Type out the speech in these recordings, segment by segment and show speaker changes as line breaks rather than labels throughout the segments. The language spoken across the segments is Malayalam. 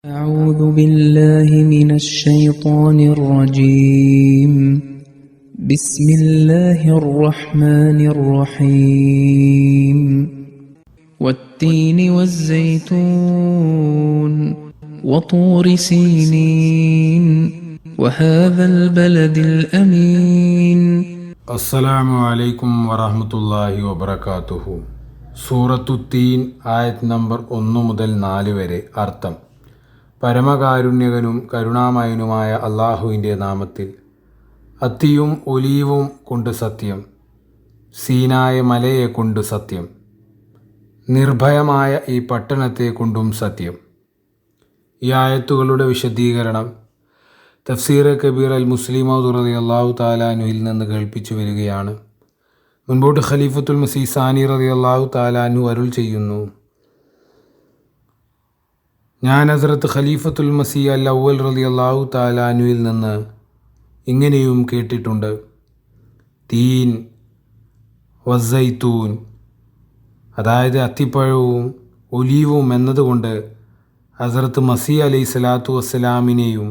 أعوذ بالله من الشيطان الرجيم بسم الله الرحمن الرحيم والتين والزيتون وطور سينين وهذا البلد الأمين
അസ്സലാമു അലൈക്കും വറഹ്മത്തുള്ളാഹി വബറകാതുഹു. സൂറത്തു തീൻ ആയത് നമ്പർ 1 മുതൽ 4 വരെ. അർത്ഥം: പരമകാരുണ്യകനും കരുണാമയനുമായ അള്ളാഹുവിൻ്റെ നാമത്തിൽ. അത്തിയും ഒലീവും കൊണ്ട് സത്യം, സീനായ മലയെ കൊണ്ട് സത്യം, നിർഭയമായ ഈ പട്ടണത്തെ കൊണ്ടും സത്യം. ഈ ആയത്തുകളുടെ വിശദീകരണം തഫ്സീർ കബീർ അൽ മുസ്ലിമൗദ് റളിയല്ലാഹു തആല അൻഹുവിൽ നിന്ന് കേൾപ്പിച്ചു വരികയാണ്. മുൻപോട്ട് ഖലീഫത്തുൽ മസീഹ് സാനി റളിയല്ലാഹു തആല അൻഹു അരുൾ ചെയ്യുന്നു: ഞാൻ ഹസ്രത്ത് ഖലീഫത്തുൽ മസീഹ് അൽ അവ്വൽ റളിയല്ലാഹു തആല അൻഹുവിൽ നിന്ന് ഇങ്ങനെയും കേട്ടിട്ടുണ്ട്: തീൻ വസ്സൈത്തൂൻ, അതായത് അത്തിപ്പഴവും ഒലീവും എന്നതുകൊണ്ട് ഹസ്രത്ത് മസീഹ് അലൈഹി സ്വലാത്തു വസ്സലാമിനെയും,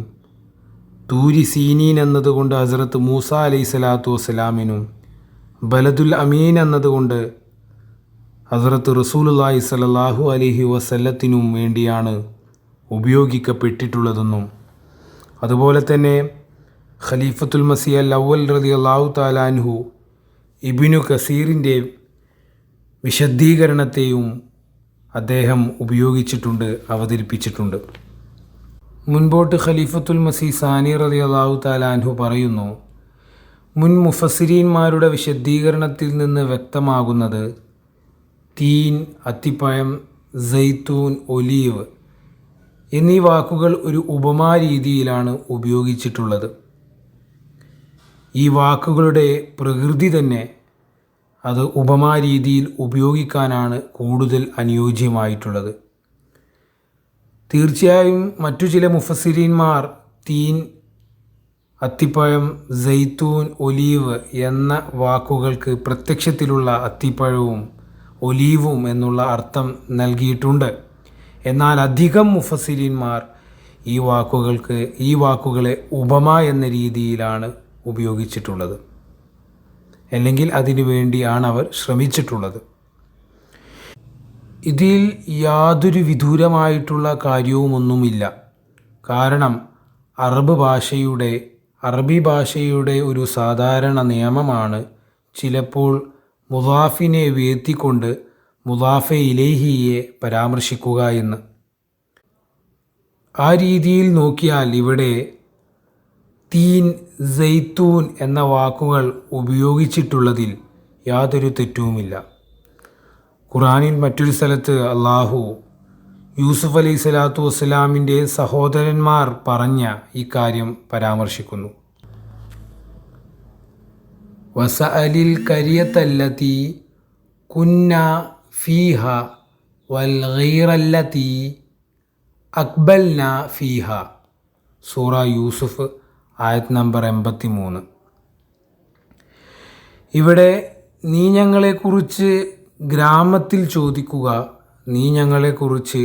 തൂരി സീനീൻ എന്നതുകൊണ്ട് ഹസ്രത്ത് മൂസ അലൈഹി സ്വലാത്തു വസ്സലാമിനും, ബലദുൽ അമീൻ എന്നതുകൊണ്ട് ഹസ്രത്ത് റസൂലുള്ളാഹി സ്വല്ലല്ലാഹു അലൈഹി വസല്ലത്തിനും വേണ്ടിയാണ് ഉപയോഗിക്കപ്പെട്ടിട്ടുള്ളതെന്നും, അതുപോലെ തന്നെ ഖലീഫത്തുൽ മസീഹ് അൽ അവ്വൽ റളിയല്ലാഹു തആല അൻഹു ഇബ്നു കസീറിൻ്റെ വിശദീകരണത്തെയും അദ്ദേഹം ഉപയോഗിച്ചിട്ടുണ്ട്, അവതരിപ്പിച്ചിട്ടുണ്ട്. മുൻപോട്ട് ഖലീഫത്തുൽ മസീഹ് സാനി റളിയല്ലാഹു തആല അൻഹു പറയുന്നു: മുൻ മുഫസ്സിരീന്മാരുടെ വിശദീകരണത്തിൽ നിന്ന് വ്യക്തമാകുന്നത് തീൻ അത്തിപ്പഴം, സൈത്തൂൻ ഒലീവ് എന്നീ വാക്കുകൾ ഒരു ഉപമാരീതിയിലാണ് ഉപയോഗിച്ചിട്ടുള്ളത്. ഈ വാക്കുകളുടെ പ്രകൃതി തന്നെ അത് ഉപമാരീതിയിൽ ഉപയോഗിക്കാനാണ് കൂടുതൽ അനുയോജ്യമായിട്ടുള്ളത്. തീർച്ചയായും മറ്റു ചില മുഫസ്സിരീന്മാർ തീൻ, അത്തിപ്പഴം, സൈത്തൂൻ, ഒലീവ് എന്ന വാക്കുകൾക്ക് പ്രത്യക്ഷത്തിലുള്ള അത്തിപ്പഴവും ഒലീവും എന്നുള്ള അർത്ഥം നൽകിയിട്ടുണ്ട്. എന്നാൽ അധികം മുഫസ്സിരീന്മാർ ഈ വാക്കുകളെ ഉപമ എന്ന രീതിയിലാണ് ഉപയോഗിച്ചിട്ടുള്ളത്, അല്ലെങ്കിൽ അതിനു വേണ്ടിയാണ് അവർ ശ്രമിച്ചിട്ടുള്ളത്. ഇതിൽ യാതൊരു വിദൂരമായിട്ടുള്ള കാര്യവുമൊന്നുമില്ല. കാരണം അറബി ഭാഷയുടെ ഒരു സാധാരണ നിയമമാണ് ചിലപ്പോൾ മുദാഫിനെ ഉയർത്തിക്കൊണ്ട് മുദാഫെ ഇലൈഹിയെ പരാമർശിക്കുക എന്ന്. ആ രീതിയിൽ നോക്കിയാൽ ഇവിടെ തീൻ, സൈത്തൂൻ എന്ന വാക്കുകൾ ഉപയോഗിച്ചിട്ടുള്ളതിൽ യാതൊരു തെറ്റുമില്ല. ഖുർആനിൽ മറ്റൊരു സ്ഥലത്ത് അള്ളാഹു യൂസുഫ് അലൈഹി സ്വലാത്തു വസ്സലാമിൻ്റെ സഹോദരന്മാർ പറഞ്ഞ ഈ കാര്യം പരാമർശിക്കുന്നു: വസഅലിൽ ഖരിയത്തല്ലതി കുന്ന ഫീഹ വൽ ഗൈറല്ലതി അഖ്ബൽന ഫീഹ. സൂറ യൂസുഫ് ആയത് നമ്പർ 83. ഇവിടെ നീ ഞങ്ങളെക്കുറിച്ച് ഗ്രാമത്തിൽ ചോദിക്കുക, നീ ഞങ്ങളെക്കുറിച്ച്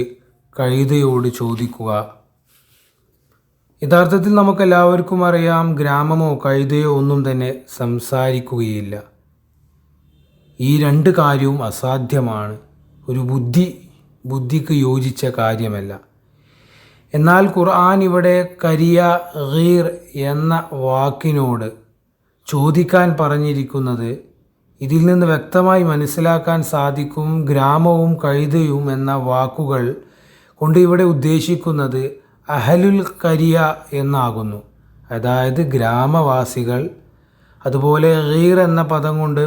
കഴുതയോട് ചോദിക്കുക. യഥാർത്ഥത്തിൽ നമുക്കെല്ലാവർക്കും അറിയാം, ഗ്രാമമോ കഴുതയോ ഒന്നും തന്നെ സംസാരിക്കുകയില്ല. ഈ രണ്ട് കാര്യവും അസാധ്യമാണ്, ഒരു ബുദ്ധിക്ക് യോജിച്ച കാര്യമല്ല. എന്നാൽ ഖുർആൻ ഇവിടെ കരിയ, ഗീർ എന്ന വാക്കിനോട് ചോദിക്കാൻ പറഞ്ഞിരിക്കുന്നത് ഇതിൽ നിന്ന് വ്യക്തമായി മനസ്സിലാക്കാൻ സാധിക്കും. ഗ്രാമവും കഴുതയും എന്ന വാക്കുകൾ കൊണ്ട് ഇവിടെ ഉദ്ദേശിക്കുന്നത് അഹലുൽ കരിയ എന്നാകുന്നു, അതായത് ഗ്രാമവാസികൾ. അതുപോലെ ഗീർ എന്ന പദം കൊണ്ട്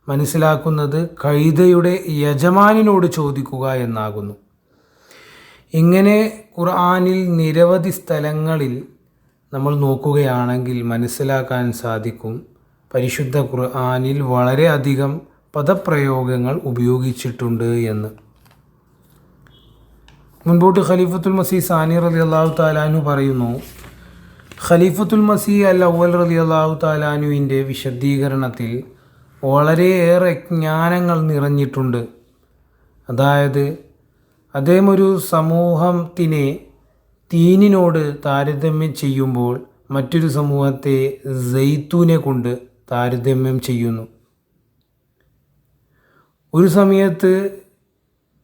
മനസ്സിലാക്കുന്നത് കഴുതയുടെ യജമാനിനോട് ചോദിക്കുക എന്നാകുന്നു. ഇങ്ങനെ ഖുർആനിൽ നിരവധി സ്ഥലങ്ങളിൽ നമ്മൾ നോക്കുകയാണെങ്കിൽ മനസ്സിലാക്കാൻ സാധിക്കും, പരിശുദ്ധ ഖുർആനിൽ വളരെയധികം പദപ്രയോഗങ്ങൾ ഉപയോഗിച്ചിട്ടുണ്ട് എന്ന്. മുൻപോട്ട് ഖലീഫത്തുൽ മസീഹ് സാനി റളിയല്ലാഹു തആല അൻഹു പറയുന്നു: ഖലീഫത്തുൽ മസീഹ് അൽ അവ്വൽ റളിയല്ലാഹു തആല അൻഹുവിൻ്റെ വിശദീകരണത്തിൽ വളരെയേറെ ജ്ഞാനങ്ങൾ നിറഞ്ഞിട്ടുണ്ട്. അതായത് അദ്ദേഹം ഒരു സമൂഹത്തിനെ തീനിനോട് താരതമ്യം ചെയ്യുമ്പോൾ മറ്റൊരു സമൂഹത്തെ സൈത്തൂനെ കൊണ്ട് താരതമ്യം ചെയ്യുന്നു. ഒരു സമയത്ത്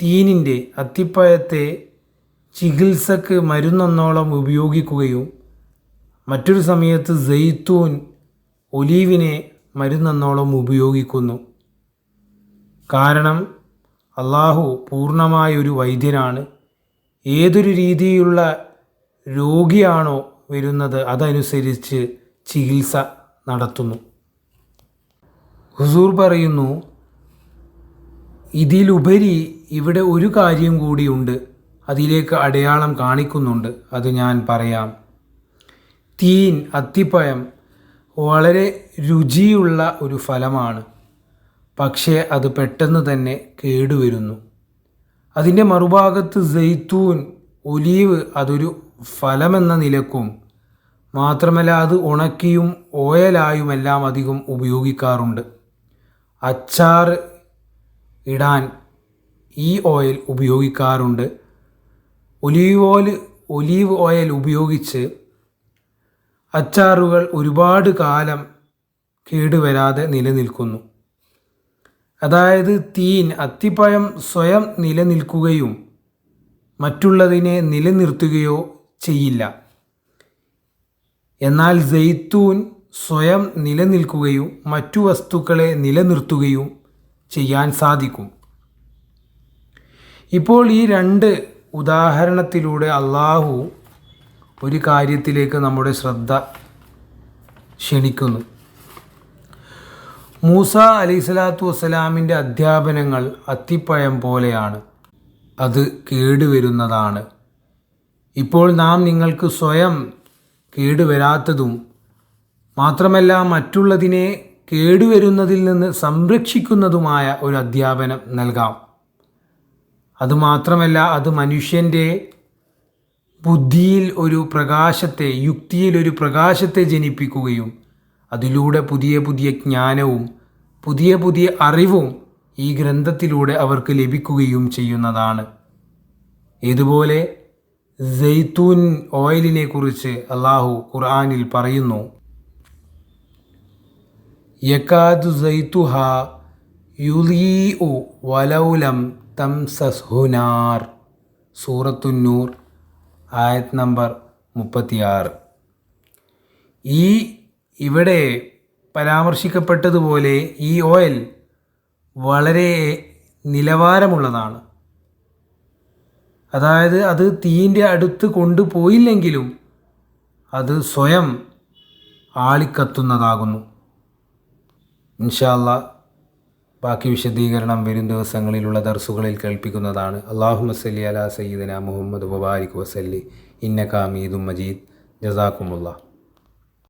തീനിൻ്റെ അത്തിപ്പഴത്തെ ചികിത്സക്ക് മരുന്നെന്നോളം ഉപയോഗിക്കുകയും മറ്റൊരു സമയത്ത് സൈത്തൂൻ ഒലീവിനെ മരുന്നെന്നോളം ഉപയോഗിക്കുന്നു. കാരണം അള്ളാഹു പൂർണ്ണമായൊരു വൈദ്യനാണ്. ഏതൊരു രീതിയിലുള്ള രോഗിയാണോ വരുന്നത് അതനുസരിച്ച് ചികിത്സ നടത്തുന്നു. ഹുസൂർ പറയുന്നു, ഇതിലുപരി ഇവിടെ ഒരു കാര്യം കൂടിയുണ്ട്, അതിലേക്ക് അടയാളം കാണിക്കുന്നുണ്ട്, അത് ഞാൻ പറയാം. തീൻ അത്തിപ്പഴം വളരെ രുചിയുള്ള ഒരു ഫലമാണ്, പക്ഷേ അത് പെട്ടെന്ന് തന്നെ കേടുവരുന്നു. അതിൻ്റെ മറുഭാഗത്ത് സൈത്തൂൻ ഒലീവ് അതൊരു ഫലമെന്ന നിലക്കും മാത്രമല്ല അത് ഉണക്കിയും ഓയിലായുമെല്ലാം അധികം ഉപയോഗിക്കാറുണ്ട്. അച്ചാർ ഇടാൻ ഈ ഓയിൽ ഉപയോഗിക്കാറുണ്ട്. ഒലീവ് ഓയിൽ ഉപയോഗിച്ച് അച്ചാറുകൾ ഒരുപാട് കാലം കേടുവരാതെ നിലനിൽക്കുന്നു. അതായത് തീൻ അത്തിപ്പഴം സ്വയം നിലനിൽക്കുകയും മറ്റുള്ളതിനെ നിലനിർത്തുകയോ ചെയ്യില്ല. എന്നാൽ സൈത്തൂൻ സ്വയം നിലനിൽക്കുകയും മറ്റു വസ്തുക്കളെ നിലനിർത്തുകയും ചെയ്യാൻ സാധിക്കും. ഇപ്പോൾ ഈ രണ്ട് ഉദാഹരണത്തിലൂടെ അള്ളാഹു ഒരു കാര്യത്തിലേക്ക് നമ്മുടെ ശ്രദ്ധ ക്ഷണിക്കുന്നു. മൂസ അലൈഹിസ്സലാത്തു വസ്സലാമിൻ്റെ അധ്യാപനങ്ങൾ അത്തിപ്പഴം പോലെയാണ്, അത് കേടുവരുന്നതാണ്. ഇപ്പോൾ നാം നിങ്ങൾക്ക് സ്വയം കേടുവരാത്തതും മാത്രമല്ല മറ്റുള്ളതിനെ കേടുവരുന്നതിൽ നിന്ന് സംരക്ഷിക്കുന്നതുമായ ഒരു അധ്യാപനം നൽകാം. അതുമാത്രമല്ല അത് മനുഷ്യൻ്റെ ബുദ്ധിയിൽ ഒരു പ്രകാശത്തെ, യുക്തിയിൽ ഒരു പ്രകാശത്തെ ജനിപ്പിക്കുകയും അതിലൂടെ പുതിയ പുതിയ ജ്ഞാനവും പുതിയ പുതിയ അറിവും ഈ ഗ്രന്ഥത്തിലൂടെ അവർക്ക് ലഭിക്കുകയും ചെയ്യുന്നതാണ്. ഇതുപോലെ സൈത്തൂൻ ഓയിലിനെ കുറിച്ച് അള്ളാഹു ഖുർആനിൽ പറയുന്നു, യകാദു സൈത്തുഹ യുളീഉ വലൗലം തംസസ്ഹു നാർ. സൂറത്തുന്നൂർ ആയത് നമ്പർ 36. ഇവിടെ പരാമർശിക്കപ്പെട്ടതുപോലെ ഈ ഓയിൽ വളരെ നിലവാരമുള്ളതാണ്. അതായത് അത് തീൻ്റെ അടുത്ത് കൊണ്ടുപോയില്ലെങ്കിലും അത് സ്വയം ആളിക്കത്തുന്നതാകുന്നു. ഇൻഷാ അല്ലാഹ് ബാക്കി വിശദീകരണം വരും ദിവസങ്ങളിലുള്ള ദർസുകളിൽ കേൾപ്പിക്കുന്നതാണ്. അല്ലാഹുമ്മ സല്ലി അലാ സയ്യിദിനാ മുഹമ്മദ് വബാരിക് വസല്ലി ഇന്നക ഹമീദും മജീദ്. ജസാക്കുമുല്ലാഹ്.